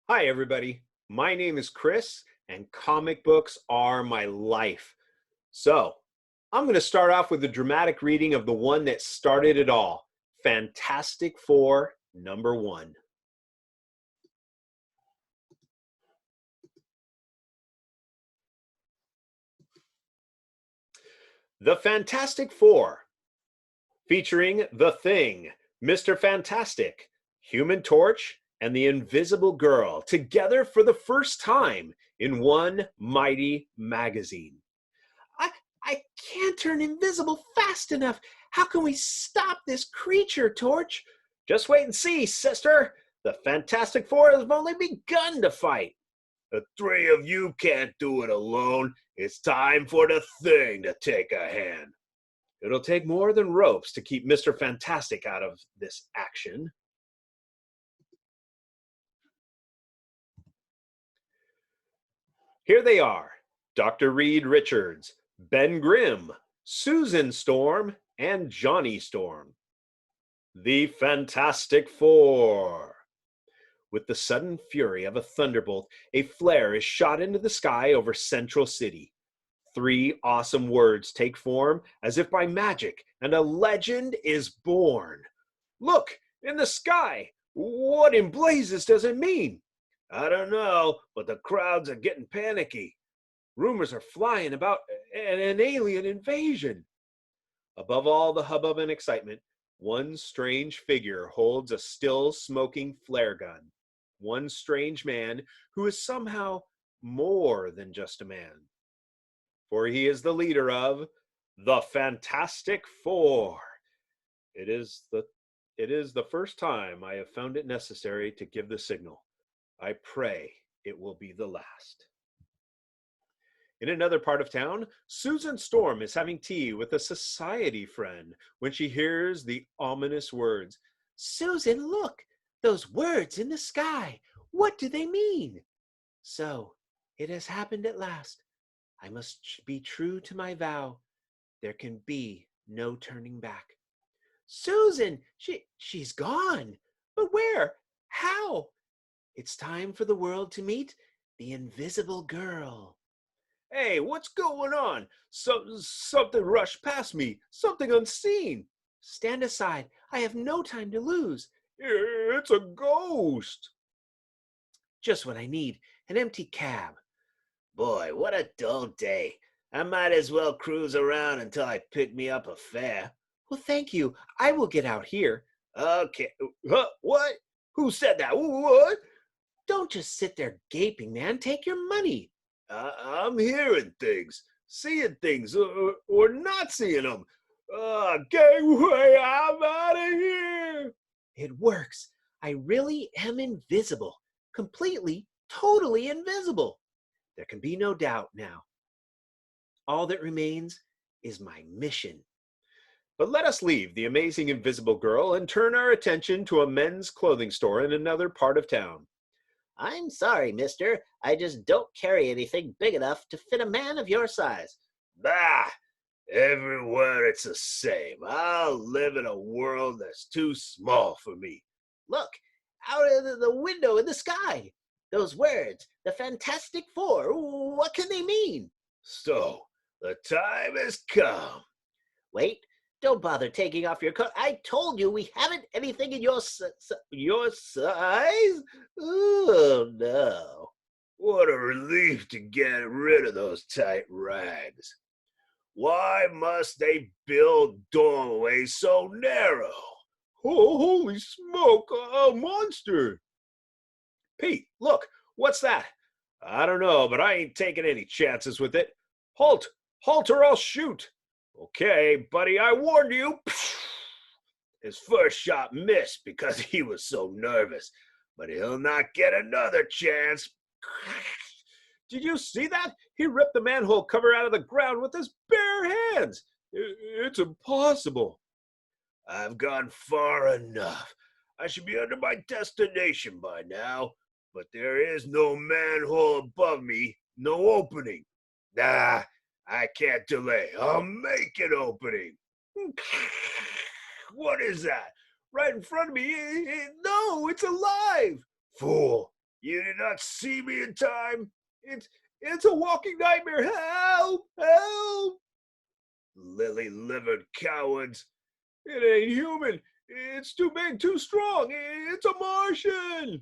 Hi, everybody. My name is Chris, and comic books are my life. So, I'm going to start off with a dramatic reading of the one that started it all, Fantastic Four #1. The Fantastic Four, featuring The Thing, Mr. Fantastic, Human Torch, and the Invisible Girl, together for the first time in one mighty magazine. I I can't turn invisible fast enough. How can we stop this creature, Torch? Just wait and see, sister. The Fantastic Four have only begun to fight. The three of you can't do it alone. It's time for the Thing to take a hand. It'll take more than ropes to keep Mr. Fantastic out of this action. Here they are: Dr. Reed Richards, Ben Grimm, Susan Storm, and Johnny Storm. The Fantastic Four. With the sudden fury of a thunderbolt, a flare is shot into the sky over Central City. Three awesome words take form as if by magic, and a legend is born. Look, in the sky! What in blazes does it mean? I don't know, but the crowds are getting panicky. Rumors are flying about an alien invasion. Above all the hubbub and excitement, one strange figure holds a still smoking flare gun. One strange man who is somehow more than just a man. For he is the leader of the Fantastic Four. It is the it is the first time I have found it necessary to give the signal. I pray it will be the last. In another part of town, Susan Storm is having tea with a society friend when she hears the ominous words. Susan, look! Those words in the sky! What do they mean? So, it has happened at last. I must be true to my vow. There can be no turning back. Susan! She's gone! But where? How? It's time for the world to meet the Invisible Girl. Hey, what's going on? Something rushed past me. Something unseen. Stand aside. I have no time to lose. It's a ghost. Just what I need. An empty cab. Boy, what a dull day. I might as well cruise around until I pick me up a fare. Well, thank you. I will get out here. Okay. What? Who said that? What? Don't just sit there gaping, man. Take your money. I'm hearing things, seeing things, or not seeing them. Gangway, I'm out of here. It works. I really am invisible. Completely, totally invisible. There can be no doubt now. All that remains is my mission. But let us leave the amazing Invisible Girl and turn our attention to a men's clothing store in another part of town. I'm sorry, mister. I just don't carry anything big enough to fit a man of your size. Bah! Everywhere it's the same. I'll live in a world that's too small for me. Look, out of the window in the sky. Those words, the Fantastic Four, what can they mean? So, the time has come. Wait, don't bother taking off your coat. I told you we haven't anything in your size. Oh, no. What a relief to get rid of those tight rags. Why must they build doorways so narrow? Oh, holy smoke, a monster. Pete, look, what's that? I don't know, but I ain't taking any chances with it. Halt! Halt or I'll shoot! Okay, buddy, I warned you. His first shot missed because he was so nervous, but he'll not get another chance. Did you see that? He ripped the manhole cover out of the ground with his bare hands. It's impossible. I've gone far enough. I should be under my destination by now, but there is no manhole above me, no opening. Ah, I can't delay. I'll make an opening. What is that? Right in front of me? No, it's alive. Fool, You did not see me in time. It's a walking nightmare. Help! Help! Lily-livered cowards. It ain't human. It's too big, too strong. It's a Martian.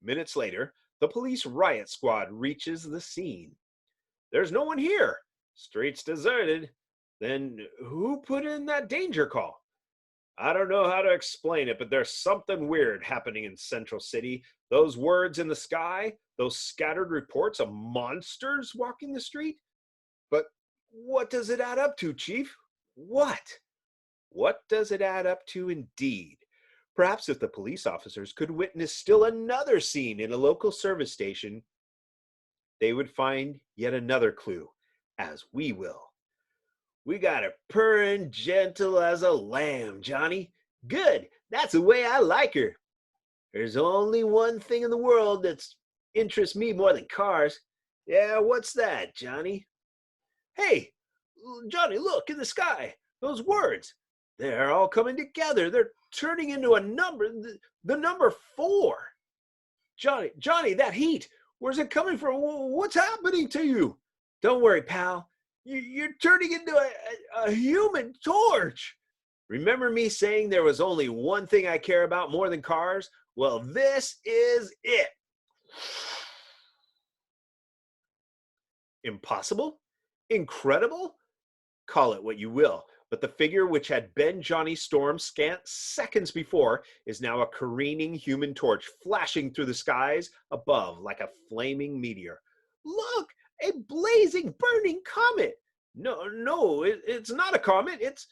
Minutes later, the police riot squad reaches the scene. There's no one here. Street's deserted. Then who put in that danger call? I don't know how to explain it, but there's something weird happening in Central City. Those words in the sky, those scattered reports of monsters walking the street. But what does it add up to, Chief? What? What does it add up to indeed? Perhaps if the police officers could witness still another scene in a local service station, they would find yet another clue, as we will. We got her purring gentle as a lamb, Johnny. Good, that's the way I like her. There's only one thing in the world that's interests me more than cars. Yeah, what's that, Johnny? Hey, Johnny, look in the sky. Those words. They're all coming together. They're turning into a number, the number 4. Johnny, that heat. Where's it coming from? What's happening to you? Don't worry, pal. You're turning into a human torch. Remember me saying there was only one thing I care about more than cars? Well, this is it. Impossible? Incredible? Call it what you will, but the figure which had been Johnny Storm scant seconds before is now a careening human torch flashing through the skies above like a flaming meteor. Look! A blazing, burning comet. No, it's not a comet. It's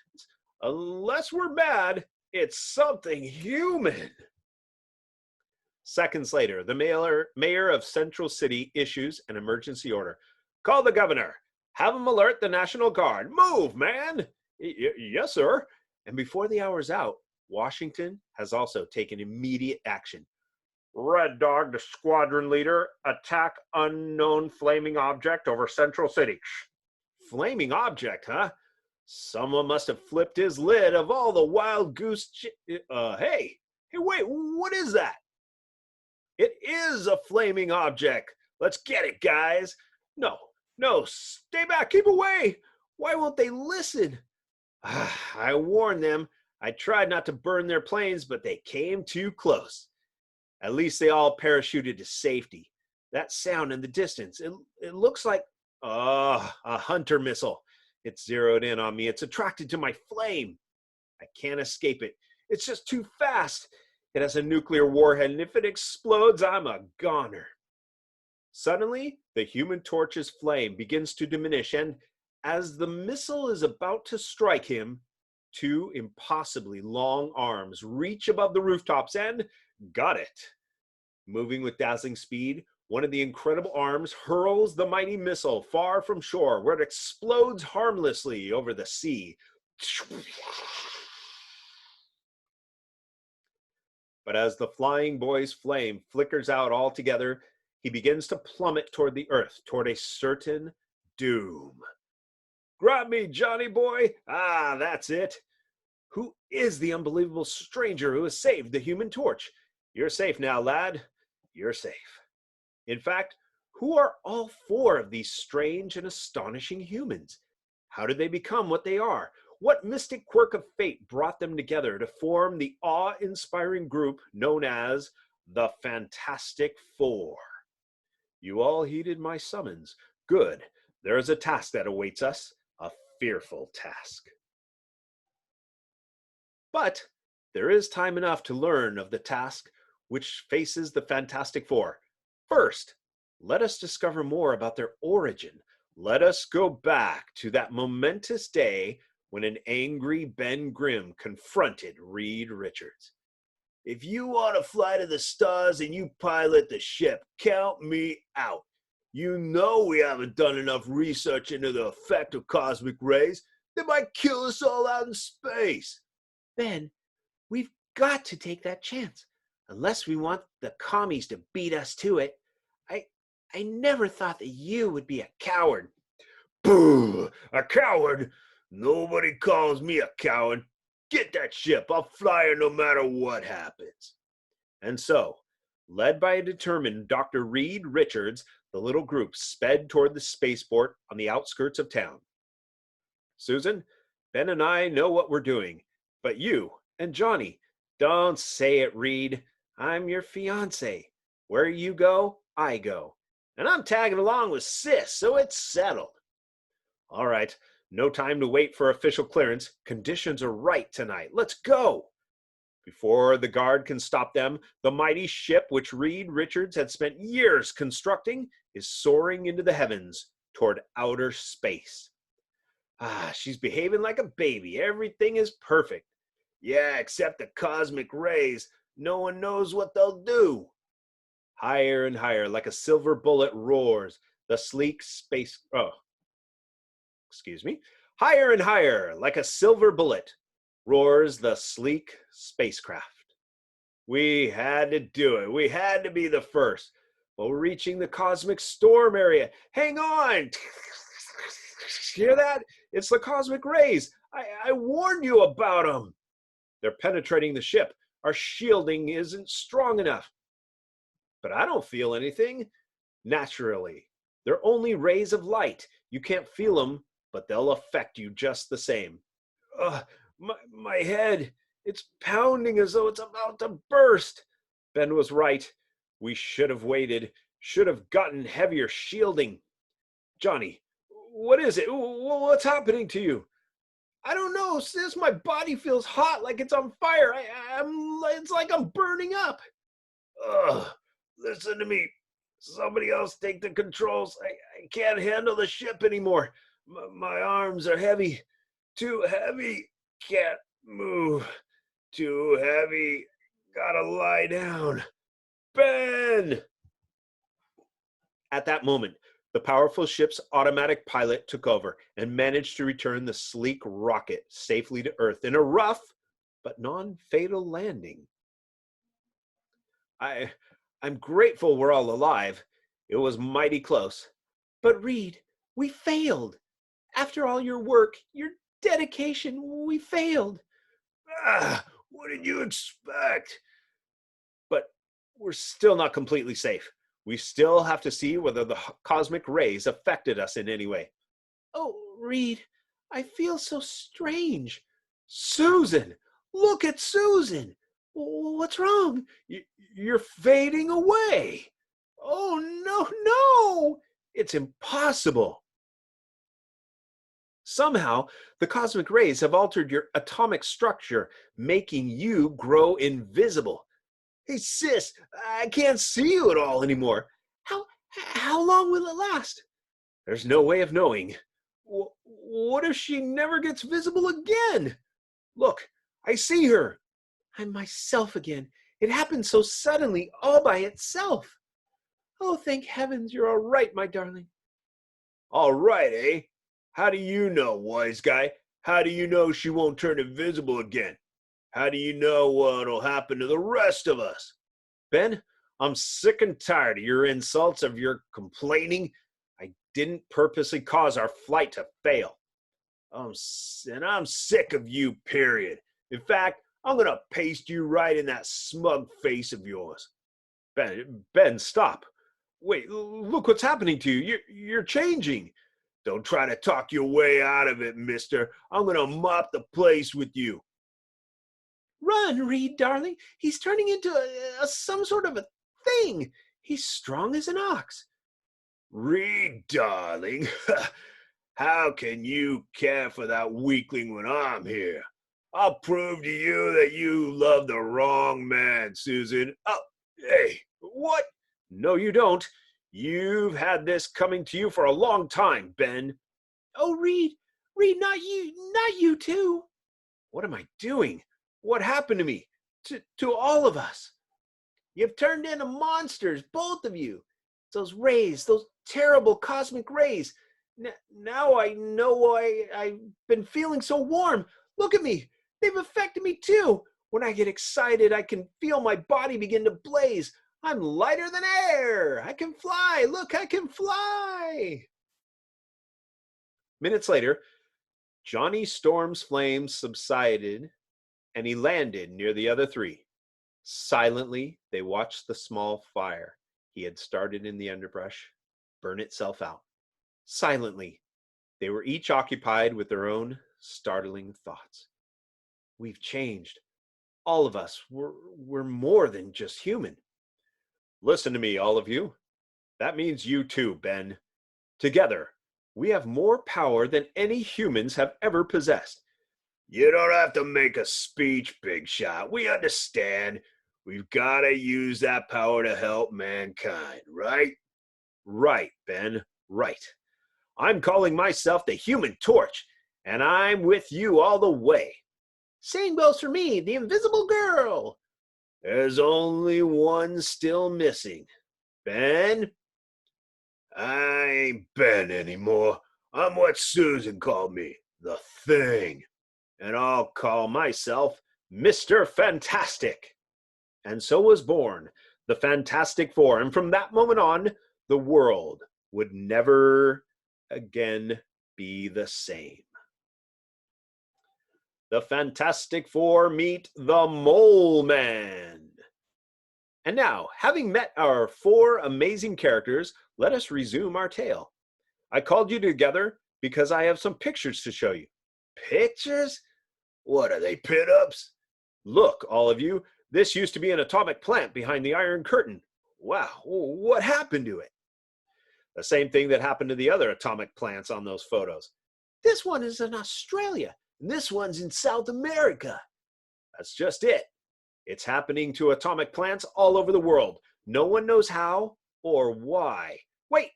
unless we're bad, it's something human. Seconds later, the mayor of Central City issues an emergency order. Call the governor. Have him alert the National Guard. Move, man. Yes, sir. And before the hour's out, Washington has also taken immediate action. Red Dog, the squadron leader, attack unknown flaming object over Central City. Flaming object, huh? Someone must have flipped his lid of all the wild goose. Hey, wait, what is that? It is a flaming object. Let's get it, guys. No, stay back, keep away. Why won't they listen? I warned them. I tried not to burn their planes, but they came too close. At least they all parachuted to safety. That sound in the distance, it looks like a hunter missile. It's zeroed in on me. It's attracted to my flame. I can't escape it. It's just too fast. It has a nuclear warhead, and if it explodes, I'm a goner. Suddenly, the human torch's flame begins to diminish, and as the missile is about to strike him, 2 impossibly long arms reach above the rooftops and got it. Moving with dazzling speed, one of the incredible arms hurls the mighty missile far from shore, where it explodes harmlessly over the sea. But as the flying boy's flame flickers out altogether, he begins to plummet toward the earth, toward a certain doom. Grab me, Johnny boy! Ah, that's it. Who is the unbelievable stranger who has saved the human torch? You're safe now, lad. You're safe. In fact, who are all 4 of these strange and astonishing humans? How did they become what they are? What mystic quirk of fate brought them together to form the awe-inspiring group known as the Fantastic Four? You all heeded my summons. Good. There is a task that awaits us, a fearful task. But there is time enough to learn of the task which faces the Fantastic Four. First, let us discover more about their origin. Let us go back to that momentous day when an angry Ben Grimm confronted Reed Richards. If you want to fly to the stars and you pilot the ship, count me out. You know we haven't done enough research into the effect of cosmic rays. They might kill us all out in space. Ben, we've got to take that chance, unless we want the commies to beat us to it. I never thought that you would be a coward. Boo! A coward? Nobody calls me a coward. Get that ship. I'll fly her no matter what happens. And so, Led by a determined Dr. Reed Richards, the little group sped toward the spaceport on the outskirts of town. Susan, Ben and I know what we're doing, but you and Johnny, don't say it, Reed. I'm your fiance. Where you go, I go. And I'm tagging along with Sis, so it's settled. All right, no time to wait for official clearance. Conditions are right tonight. Let's go. Before the guard can stop them, the mighty ship which Reed Richards had spent years constructing is soaring into the heavens toward outer space. She's behaving like a baby. Everything is perfect. Yeah, except the cosmic rays. No one knows what they'll do. Higher and higher, like a silver bullet, roars the sleek space. Higher and higher, like a silver bullet, roars the sleek spacecraft. We had to do it. We had to be the first. Well, we're reaching the cosmic storm area. Hang on. Hear that? It's the cosmic rays. I warned you about them. They're penetrating the ship. Our shielding isn't strong enough. But I don't feel anything. Naturally, they're only rays of light. You can't feel them, but they'll affect you just the same. My head, it's pounding as though it's about to burst. Ben was right. We should have waited, should have gotten heavier shielding. Johnny, what is it? What's happening to you? I don't know, sis. My body feels hot, like it's on fire. It's like I'm burning up. Listen to me. Somebody else take the controls. I can't handle the ship anymore. My arms are heavy. Too heavy. Can't move. Too heavy. Gotta lie down. Ben! At that moment, the powerful ship's automatic pilot took over and managed to return the sleek rocket safely to Earth in a rough but non-fatal landing. I'm grateful we're all alive. It was mighty close. But Reed, we failed. After all your work, your dedication, we failed. What did you expect? But we're still not completely safe. We still have to see whether the cosmic rays affected us in any way. Oh, Reed, I feel so strange. Susan! Look at Susan! What's wrong? You're fading away. Oh, no! It's impossible. Somehow, the cosmic rays have altered your atomic structure, making you grow invisible. Hey, sis, I can't see you at all anymore. How long will it last? There's no way of knowing. What if she never gets visible again? Look, I see her. I'm myself again. It happened so suddenly, all by itself. Oh, thank heavens you're all right, my darling. All right, eh? How do you know, wise guy? How do you know she won't turn invisible again? How do you know what'll happen to the rest of us? Ben, I'm sick and tired of your insults, of your complaining. I didn't purposely cause our flight to fail. I'm sick of you, period. In fact, I'm going to paste you right in that smug face of yours. Ben, stop. Wait, look what's happening to you. You're changing. Don't try to talk your way out of it, mister. I'm going to mop the place with you. Run, Reed, darling. He's turning into some sort of a thing. He's strong as an ox. Reed, darling. How can you care for that weakling when I'm here? I'll prove to you that you love the wrong man, Susan. Oh, hey, what? No, you don't. You've had this coming to you for a long time, Ben. Oh, Reed, not you too. What am I doing? What happened to me? To all of us? You've turned into monsters, both of you. Those rays, those terrible cosmic rays. Now I know why I've been feeling so warm. Look at me. They've affected me too. When I get excited, I can feel my body begin to blaze. I'm lighter than air. I can fly. Look, I can fly. Minutes later, Johnny Storm's flames subsided and he landed near the other three. Silently, they watched the small fire he had started in the underbrush burn itself out. Silently, they were each occupied with their own startling thoughts. We've changed. All of us. We're more than just human. Listen to me, all of you. That means you too, Ben. Together, we have more power than any humans have ever possessed. You don't have to make a speech, Big Shot. We understand. We've got to use that power to help mankind, right? Right, Ben, right. I'm calling myself the Human Torch, and I'm with you all the way. Same goes for me, the Invisible Girl. There's only one still missing. Ben? I ain't Ben anymore. I'm what Susan called me, the Thing. And I'll call myself Mr. Fantastic. And so was born the Fantastic Four. And from that moment on, the world would never again be the same. The Fantastic Four meet the Mole Man. And now, having met our four amazing characters, let us resume our tale. I called you together because I have some pictures to show you. Pictures? What are they, pin-ups? Look, all of you, this used to be an atomic plant behind the Iron Curtain. Wow, what happened to it? The same thing that happened to the other atomic plants on those photos. This one is in Australia, and this one's in South America. That's just it. It's happening to atomic plants all over the world. No one knows how or why. Wait!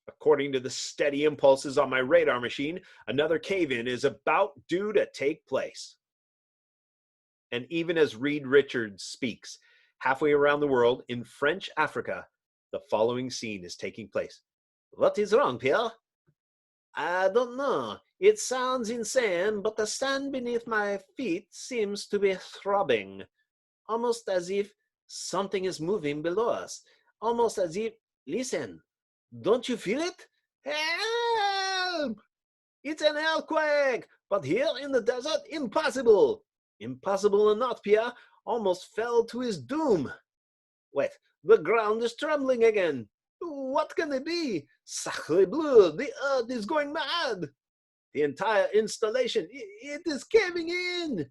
According to the steady impulses on my radar machine, another cave-in is about due to take place. And even as Reed Richards speaks, halfway around the world in French Africa, the following scene is taking place. What is wrong, Pierre? I don't know. It sounds insane, but the sand beneath my feet seems to be throbbing. Almost as if something is moving below us. Almost as if, listen, don't you feel it? Help! It's an earthquake! But here in the desert, impossible! Impossible enough, Pierre almost fell to his doom. Wait, the ground is trembling again. What can it be? Sacre bleu, the earth is going mad. The entire installation, it is caving in.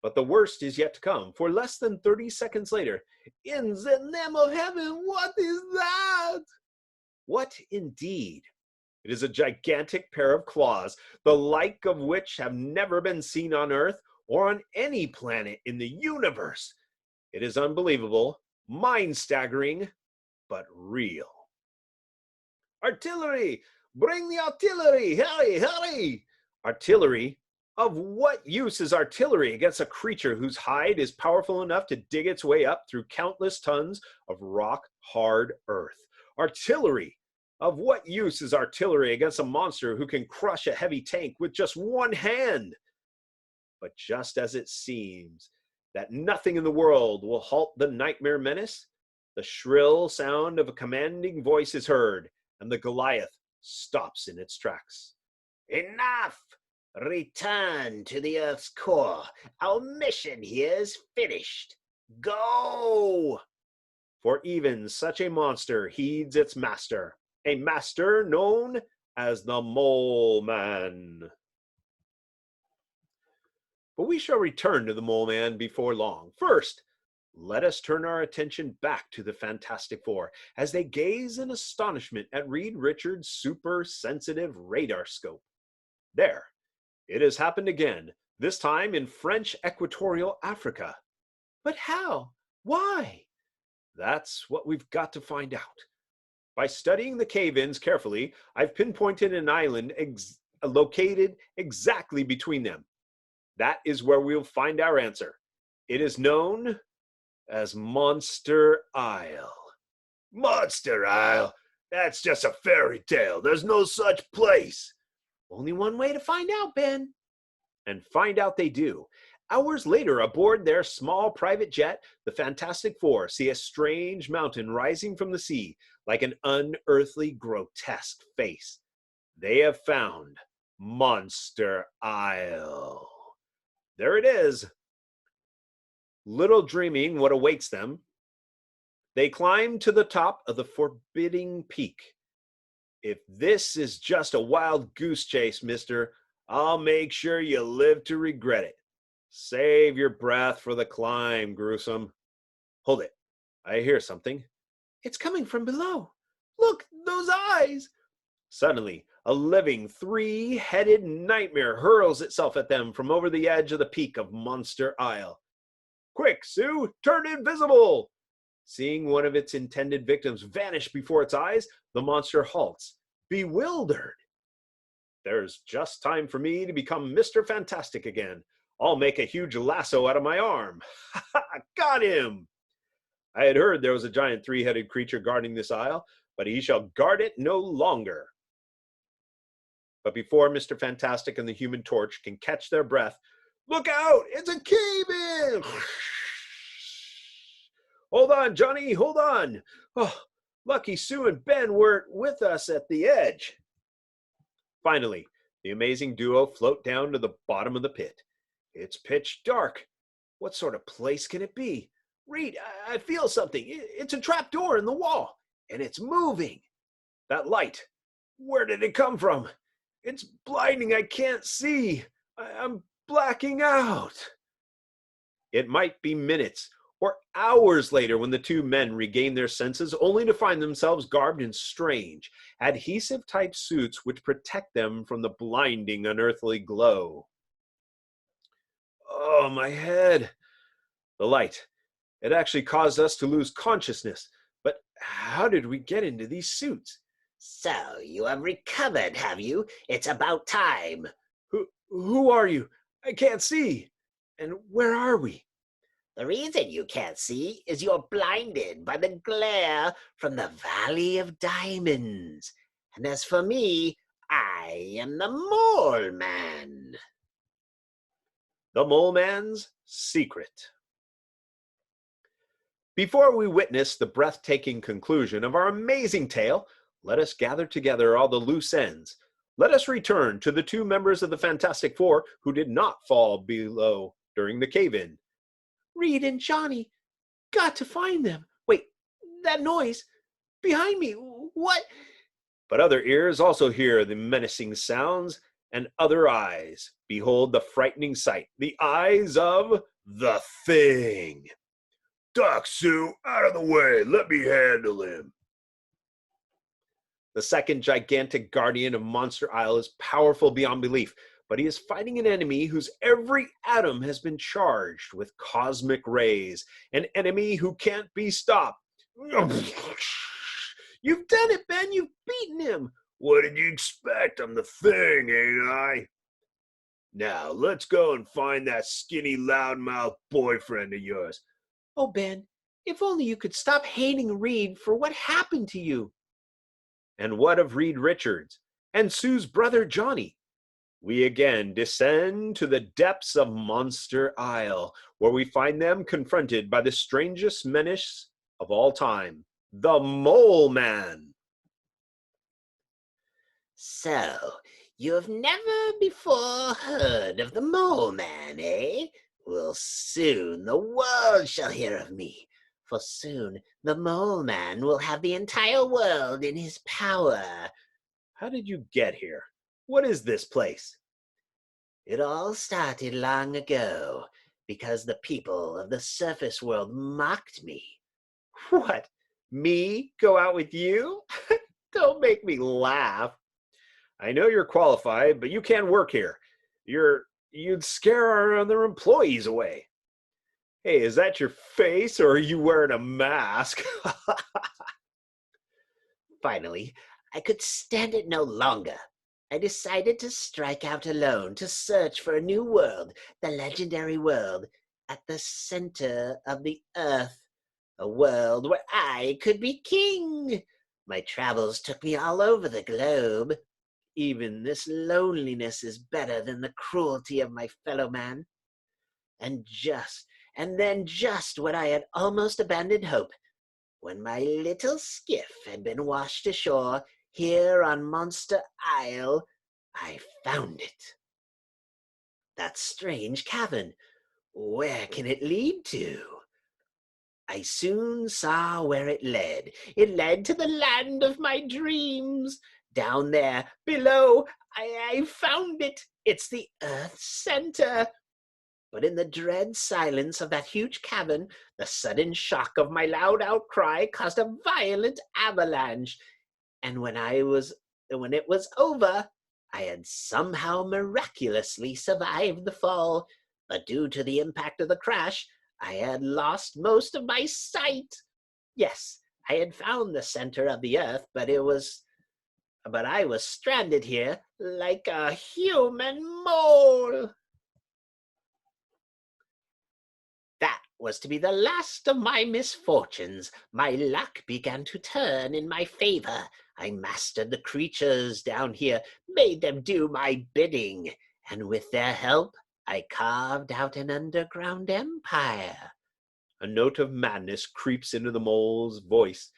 But the worst is yet to come, for less than 30 seconds later, in the name of heaven, what is that? What indeed? It is a gigantic pair of claws, the like of which have never been seen on Earth or on any planet in the universe. It is unbelievable, mind-staggering, but real. Artillery! Bring the artillery! Hurry, hurry! Artillery? Of what use is artillery against a creature whose hide is powerful enough to dig its way up through countless tons of rock-hard earth? Artillery? Of what use is artillery against a monster who can crush a heavy tank with just one hand? But just as it seems that nothing in the world will halt the nightmare menace, the shrill sound of a commanding voice is heard, and the Goliath stops in its tracks. Enough! Return to the Earth's core. Our mission here is finished. Go! For even such a monster heeds its master, a master known as the Mole Man. But we shall return to the Mole Man before long. First, let us turn our attention back to the Fantastic Four as they gaze in astonishment at Reed Richards' super-sensitive radar scope. There, it has happened again, this time in French Equatorial Africa. But how? Why? That's what we've got to find out. By studying the cave-ins carefully, I've pinpointed an island located exactly between them. That is where we'll find our answer. It is known as Monster Isle. Monster Isle? That's just a fairy tale. There's no such place. Only one way to find out, Ben. And find out they do. Hours later, aboard their small private jet, the Fantastic Four see a strange mountain rising from the sea, like an unearthly, grotesque face. They have found Monster Isle. There it is. Little dreaming what awaits them, they climb to the top of the forbidding peak. If this is just a wild goose chase, mister, I'll make sure you live to regret it. Save your breath for the climb, Gruesome. Hold it. I hear something. It's coming from below. Look, those eyes! Suddenly, a living, three-headed nightmare hurls itself at them from over the edge of the peak of Monster Isle. Quick, Sue, turn invisible! Seeing one of its intended victims vanish before its eyes, the monster halts, bewildered. There's just time for me to become Mr. Fantastic again. I'll make a huge lasso out of my arm. Got him! I had heard there was a giant three-headed creature guarding this isle, but he shall guard it no longer. But before Mr. Fantastic and the Human Torch can catch their breath, look out! It's a cave-in! Hold on, Johnny, hold on. Oh, lucky Sue and Ben weren't with us at the edge. Finally, the amazing duo float down to the bottom of the pit. It's pitch dark. What sort of place can it be? Reed, I feel something. It's a trap door in the wall, and it's moving. That light, where did it come from? It's blinding. I can't see. I'm blacking out. It might be minutes or hours later when the two men regain their senses, only to find themselves garbed in strange, adhesive-type suits which protect them from the blinding, unearthly glow. Oh, my head. The light. It actually caused us to lose consciousness. But how did we get into these suits? So you have recovered, have you? It's about time. Who are you? I can't see. And where are we? The reason you can't see is you're blinded by the glare from the Valley of Diamonds. And as for me, I am the Mole Man. The Mole Man's Secret. Before we witness the breathtaking conclusion of our amazing tale, let us gather together all the loose ends. Let us return to the two members of the Fantastic Four who did not fall below during the cave-in. Reed and Johnny, got to find them. Wait, that noise behind me, what? But other ears also hear the menacing sounds, and other eyes behold the frightening sight, the eyes of the Thing. Doc, Sue, out of the way. Let me handle him. The second gigantic guardian of Monster Isle is powerful beyond belief, but he is fighting an enemy whose every atom has been charged with cosmic rays, an enemy who can't be stopped. You've done it, Ben. You've beaten him. What did you expect? I'm the Thing, ain't I? Now, let's go and find that skinny, loudmouth boyfriend of yours. Oh, Ben, if only you could stop hating Reed for what happened to you. And what of Reed Richards and Sue's brother Johnny? We again descend to the depths of Monster Isle, where we find them confronted by the strangest menace of all time, the Mole Man. So, you have never before heard of the Mole Man, eh? Well, soon the world shall hear of me, for soon the Mole Man will have the entire world in his power. How did you get here? What is this place? It all started long ago, because the people of the surface world mocked me. What? Me go out with you? Don't make me laugh. I know you're qualified, but you can't work here. You'd scare our other employees away. Hey, is that your face or are you wearing a mask? Finally, I could stand it no longer. I decided to strike out alone to search for a new world, the legendary world, at the center of the earth. A world where I could be king. My travels took me all over the globe. Even this loneliness is better than the cruelty of my fellow man. And then just when I had almost abandoned hope, when my little skiff had been washed ashore here on Monster Isle, I found it. That strange cavern, Where can it lead to? I soon saw where it led. It led to the land of my dreams. Down there, below, I found it. It's the Earth's center. But in the dread silence of that huge cavern, the sudden shock of my loud outcry caused a violent avalanche. And when it was over, I had somehow miraculously survived the fall. But due to the impact of the crash, I had lost most of my sight. Yes, I had found the center of the earth, but I was stranded here like a human mole. That was to be the last of my misfortunes. My luck began to turn in my favor. I mastered the creatures down here, made them do my bidding, and with their help, I carved out an underground empire. A note of madness creeps into the mole's voice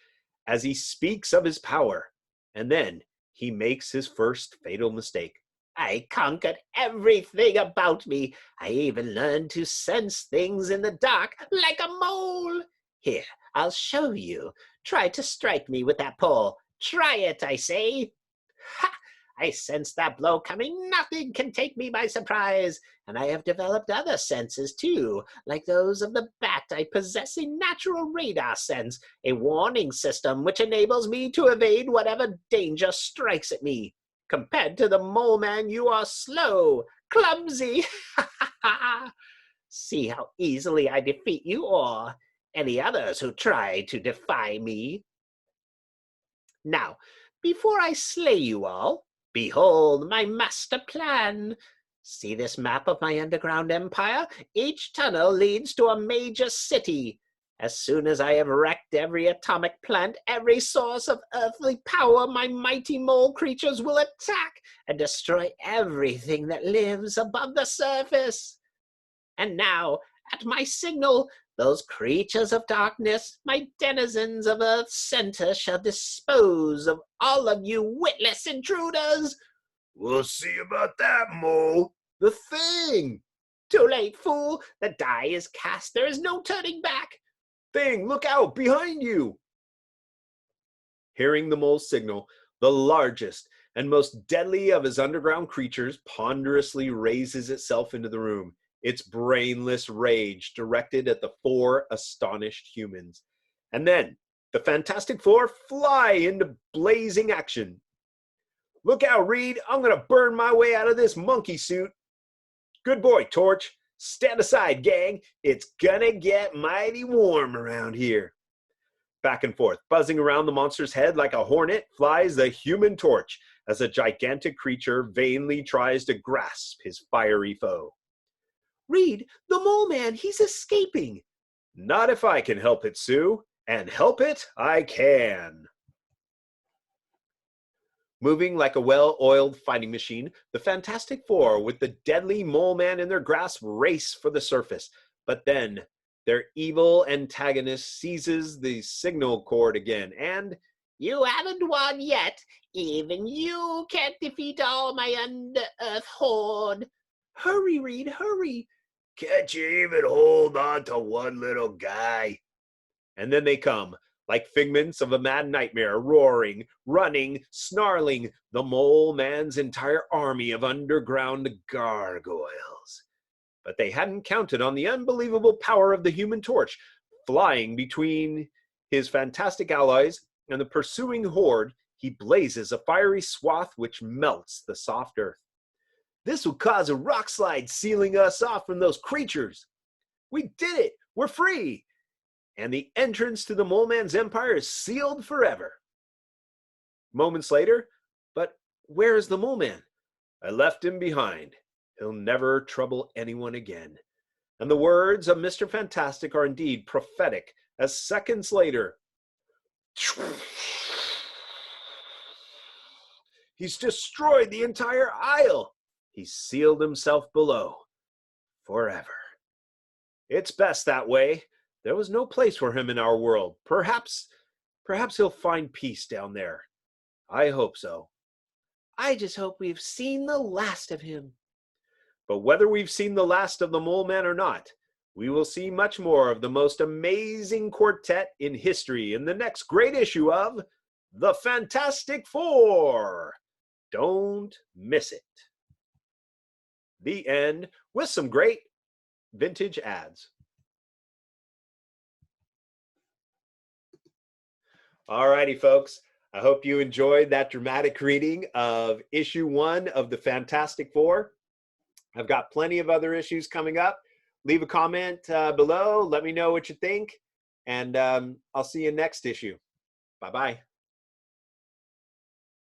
as he speaks of his power, and then he makes his first fatal mistake. I conquered everything about me. I even learned to sense things in the dark like a mole. Here, I'll show you. Try to strike me with that pole. Try it, I say. Ha! I sense that blow coming. Nothing can take me by surprise. And I have developed other senses too, like those of the bat. I possess a natural radar sense, a warning system which enables me to evade whatever danger strikes at me. Compared to the mole man, you are slow, clumsy. See how easily I defeat you or any others who try to defy me. Now, before I slay you all, behold my master plan. See this map of my underground empire? Each tunnel leads to a major city. As soon as I have wrecked every atomic plant, every source of earthly power, my mighty mole creatures will attack and destroy everything that lives above the surface. And now, at my signal, those creatures of darkness, my denizens of Earth's center, shall dispose of all of you witless intruders. We'll see about that, Mole. The Thing! Too late, fool. The die is cast. There is no turning back. Thing, look out, behind you! Hearing the mole's signal, the largest and most deadly of his underground creatures ponderously raises itself into the room, its brainless rage directed at the four astonished humans. And then the Fantastic Four fly into blazing action. Look out, Reed, I'm gonna burn my way out of this monkey suit. Good boy, Torch. Stand aside, gang. It's gonna get mighty warm around here. Back and forth, buzzing around the monster's head like a hornet, flies the Human Torch as a gigantic creature vainly tries to grasp his fiery foe. Reed, the mole man, he's escaping. Not if I can help it, Sue. And help it, I can. Moving like a well-oiled fighting machine, the Fantastic Four, with the deadly mole man in their grasp, race for the surface. But then, their evil antagonist seizes the signal cord again, and... You haven't won yet. Even you can't defeat all my under-earth horde. Hurry, Reed, hurry. Can't you even hold on to one little guy? And then they come, like figments of a mad nightmare, roaring, running, snarling, the mole man's entire army of underground gargoyles. But they hadn't counted on the unbelievable power of the Human Torch. Flying between his fantastic allies and the pursuing horde, he blazes a fiery swath which melts the soft earth. This will cause a rock slide, sealing us off from those creatures. We did it! We're free! And the entrance to the Mole Man's empire is sealed forever. Moments later, but where is the Mole Man? I left him behind. He'll never trouble anyone again. And the words of Mr. Fantastic are indeed prophetic, as seconds later, he's destroyed the entire isle. He's sealed himself below forever. It's best that way. There was no place for him in our world. Perhaps he'll find peace down there. I hope so. I just hope we've seen the last of him. But whether we've seen the last of the Mole Man or not, We will see much more of the most amazing quartet in history in the next great issue of The Fantastic Four. Don't miss it. The end, with some great vintage ads. All righty, folks. I hope you enjoyed that dramatic reading of issue 1 of The Fantastic Four. I've got plenty of other issues coming up. Leave a comment below. Let me know what you think. And I'll see you next issue. Bye-bye.